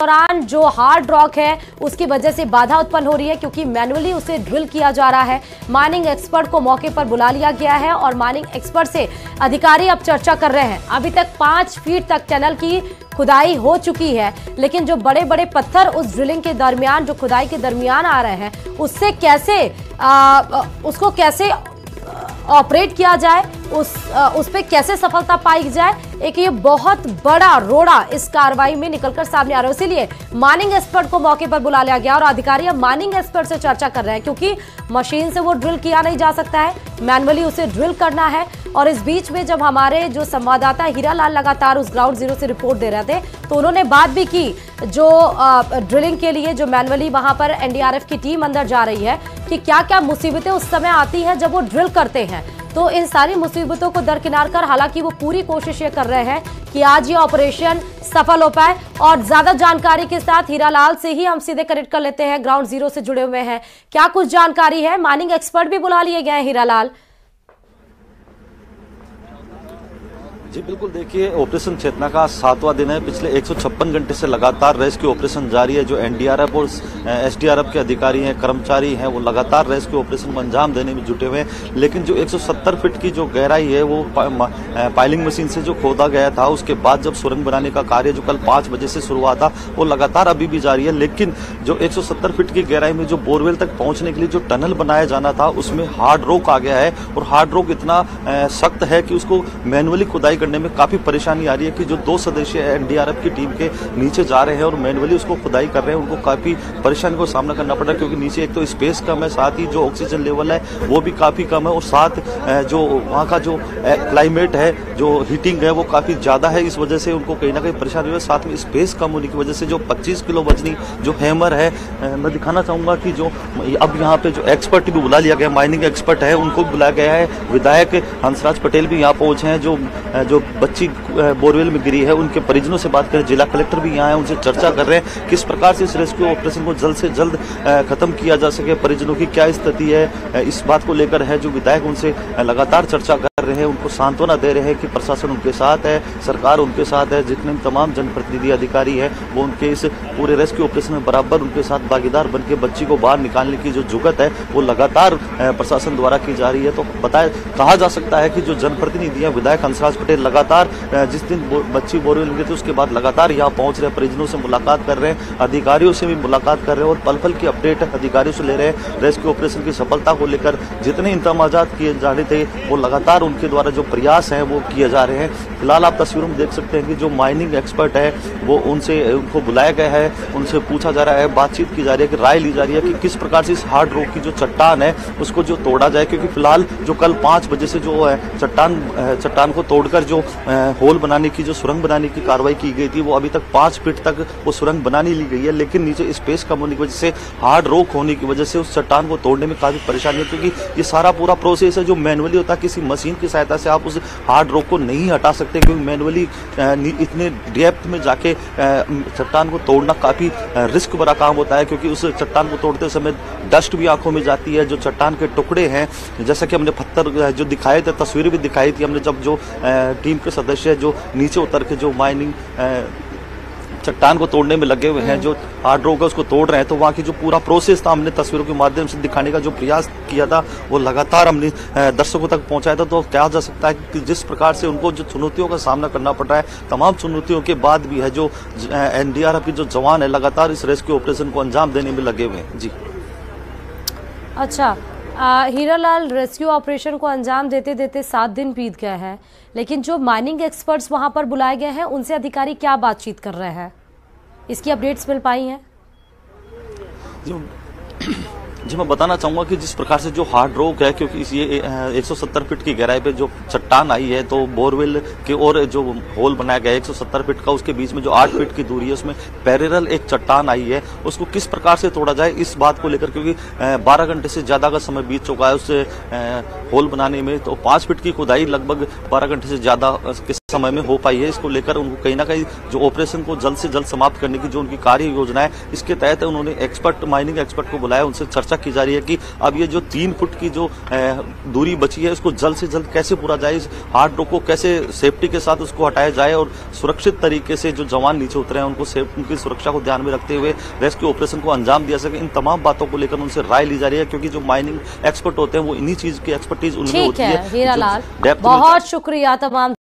दौरान जो hard rock है उसकी वजह से बाधा उत्पन्न हो रही है, क्योंकि मैनुअली उसे ड्रिल किया जा रहा है। माइनिंग एक्सपर्ट को मौके पर बुला लिया गया है और माइनिंग एक्सपर्ट से अधिकारी अब चर्चा कर रहे हैं। अभी तक 5 फीट तक टनल की खुदाई हो चुकी है, लेकिन जो बड़े बड़े पत्थर उस ड्रिलिंग के दरमियान, जो खुदाई के दरमियान आ रहे हैं, उससे कैसे उसको कैसे ऑपरेट किया जाए, उस पे कैसे सफलता पाई जाए, एक ये बहुत बड़ा रोड़ा इस कार्रवाई में निकलकर सामने आ रहा है। इसीलिए माइनिंग एक्सपर्ट को मौके पर बुला लिया गया और अधिकारी अब माइनिंग एक्सपर्ट से चर्चा कर रहे हैं, क्योंकि मशीन से वो ड्रिल किया नहीं जा सकता है, मैनुअली उसे ड्रिल करना है। और इस बीच में जब हमारे जो संवाददाता हीरालाल लगातार उस ग्राउंड जीरो से रिपोर्ट दे रहे थे, तो उन्होंने बात भी की जो ड्रिलिंग के लिए जो मैनुअली वहां पर एनडीआरएफ की टीम अंदर जा रही है, कि क्या क्या मुसीबतें उस समय आती हैं जब वो ड्रिल करते हैं। तो इन सारी मुसीबतों को दरकिनार कर हालांकि वो पूरी कोशिश ये कर रहे हैं कि आज ये ऑपरेशन सफल हो पाए। और ज्यादा जानकारी के साथ हीरालाल से ही हम सीधे कनेक्ट कर लेते हैं, ग्राउंड जीरो से जुड़े हुए हैं। क्या कुछ जानकारी है? माइनिंग एक्सपर्ट भी बुला लिए गए हैं हीरालाल। जी बिल्कुल, देखिए ऑपरेशन चेतना का 7वां दिन है। पिछले 156 घंटे से लगातार रेस्क्यू ऑपरेशन जारी है। जो एनडीआरएफ और एसडीआरएफ के अधिकारी हैं, कर्मचारी हैं, वो लगातार रेस्क्यू ऑपरेशन को अंजाम देने में जुटे हुए हैं। लेकिन जो 170 फीट की जो गहराई है वो पाइलिंग मशीन से जो खोदा गया था, उसके बाद जब सुरंग बनाने का कार्य जो कल 5 बजे से शुरू हुआ था, वो लगातार अभी भी जारी है। लेकिन जो 170 फीट की गहराई में जो बोरवेल तक पहुंचने के लिए जो टनल बनाया जाना था, उसमें हार्ड रॉक आ गया है और हार्ड रॉक इतना सख्त है कि उसको मैनुअली खुदाई करने में काफी परेशानी आ रही है। कि जो 2 सदस्य एनडीआरएफ की टीम के नीचे जा रहे हैं और मैनुअली उसको खुदाई कर रहे हैं, उनको काफी परेशानी को सामना करना पड़ रहा है, क्योंकि नीचे एक तो स्पेस कम है, साथ ही जो ऑक्सीजन लेवल है वो भी काफी कम है, और साथ जो वहाँ का जो क्लाइमेट है, जो हीटिंग है, वो काफी ज्यादा है। इस वजह से उनको कहीं ना कहीं परेशानी हुई है। साथ में स्पेस कम होने की वजह से जो 25 किलो वजनी जो हैमर है, मैं दिखाना चाहूंगा कि जो अब यहाँ पे जो एक्सपर्ट भी बुला लिया गया, माइनिंग एक्सपर्ट है, उनको बुलाया गया है। विधायक हंसराज पटेल भी यहाँ पहुंचे हैं। जो बच्ची बोरवेल में गिरी है, उनके परिजनों से बात करें, जिला कलेक्टर भी यहाँ है, उनसे चर्चा कर रहे हैं किस प्रकार से इस रेस्क्यू ऑपरेशन को जल्द से जल्द खत्म किया जा सके, परिजनों की क्या स्थिति है, इस बात को लेकर है। जो विधायक उनसे लगातार चर्चा कर रहे हैं, उनको सांत्वना दे रहे हैं कि प्रशासन उनके साथ है, सरकार उनके साथ है, जितने तमाम जनप्रतिनिधि अधिकारी है वो उनके इस पूरे रेस्क्यू ऑपरेशन में बराबर उनके साथ भागीदार बन के बच्ची को बाहर निकालने की जो जुगत है वो लगातार प्रशासन द्वारा की जा रही है। तो कहा जा सकता है कि जो जनप्रतिनिधि है, विधायक हंसराज पटेल लगातार जिस दिन बच्ची बोरवेल में गई थी उसके बाद लगातार यहाँ पहुंच रहे हैं, परिजनों से मुलाकात कर रहे हैं, अधिकारियों से भी मुलाकात कर रहे हैं और पल पल की अपडेट अधिकारियों से ले रहे हैं। रेस्क्यू ऑपरेशन की सफलता को लेकर जितने इंतजामात किए जाने थे वो लगातार उनके द्वारा जो प्रयास हैं वो किए जा रहे हैं। फिलहाल आप तस्वीरों में देख सकते हैं कि जो माइनिंग एक्सपर्ट है वो उनको बुलाया गया है, उनसे पूछा जा रहा है, बातचीत की जा रही है, कि राय ली जा रही है कि किस प्रकार से इस हार्ड रॉक की जो चट्टान है उसको जो तोड़ा जाए। क्योंकि फिलहाल जो कल 5 बजे से जो चट्टान को तोड़कर जो होल बनाने की, जो सुरंग बनाने की कार्रवाई की गई थी, वो अभी तक 5 फीट तक वो सुरंग बना नहीं ली गई है। लेकिन नीचे स्पेस कम होने की वजह से, हार्ड रॉक होने की वजह से उस चट्टान को तोड़ने में काफी परेशानी है, क्योंकि ये सारा पूरा प्रोसेस है जो मैनुअली होता है। किसी मशीन की सहायता से आप उस हार्ड रॉक को नहीं हटा सकते, क्योंकि मैनुअली इतने डेप्थ में जाके चट्टान को तोड़ना काफी रिस्क भरा काम होता है, क्योंकि उस चट्टान को तोड़ते समय डस्ट भी आंखों में जाती है। जो चट्टान के टुकड़े हैं, जैसा कि हमने पत्थर जो दिखाए थे, तस्वीरें भी दिखाई थी हमने, जब जो टीम के सदस्य जो नीचे उतर के जो माइनिंग चट्टान को तोड़ने में लगे हुए हैं, जो हार्ड रॉक है उसको तोड़ रहे हैं, तो वहाँ की जो पूरा प्रोसेस था हमने तस्वीरों के माध्यम से दिखाने का जो प्रयास किया था वो लगातार हमने दर्शकों तक पहुंचाया था। तो कहा जा सकता है कि जिस प्रकार से उनको जो चुनौतियों का सामना करना पड़ रहा है, तमाम चुनौतियों के बाद भी है जो एनडीआरएफ के जो जवान है लगातार इस रेस्क्यू ऑपरेशन को अंजाम देने में लगे हुए हैं। जी अच्छा, हीरालाल, रेस्क्यू ऑपरेशन को अंजाम देते देते 7 दिन बीत गए हैं, लेकिन जो माइनिंग एक्सपर्ट्स वहां पर बुलाए गए हैं उनसे अधिकारी क्या बातचीत कर रहे हैं, इसकी अपडेट्स मिल पाई हैं? जी मैं बताना चाहूंगा कि जिस प्रकार से जो हार्ड रॉक है, क्योंकि ये 170 फीट की गहराई पे जो चट्टान आई है, तो बोरवेल के और जो होल बनाया गया है 170 फीट का, उसके बीच में जो 8 फीट की दूरी है उसमें पैरेलल एक चट्टान आई है, उसको किस प्रकार से तोड़ा जाए इस बात को लेकर, क्योंकि 12 घंटे से ज्यादा का समय बीत चुका है उस होल बनाने में। तो 5 फीट की खुदाई लगभग 12 घंटे से ज्यादा समय में हो पाई है। इसको लेकर उनको कहीं ना कहीं जो ऑपरेशन को जल्द से जल्द समाप्त करने की जो उनकी कार्य योजना है, इसके तहत उन्होंने माइनिंग एक्सपर्ट को बुलाया, उनसे चर्चा की जा रही है कि अब ये जो 3 फुट की जो दूरी बची है उसको जल्द से जल्द कैसे पूरा जाए, इस हार्ड रॉक को कैसे सेफ्टी के साथ उसको हटाया जाए और सुरक्षित तरीके से जो जवान नीचे उतरे हैं उनकी सुरक्षा को ध्यान में रखते हुए रेस्क्यू ऑपरेशन को अंजाम दिया सके। इन तमाम बातों को लेकर उनसे राय ली जा रही है, क्योंकि जो माइनिंग एक्सपर्ट होते हैं वो इन्हीं चीज की एक्सपर्टीज उनमें होती है। हीरा लाल, बहुत शुक्रिया तमाम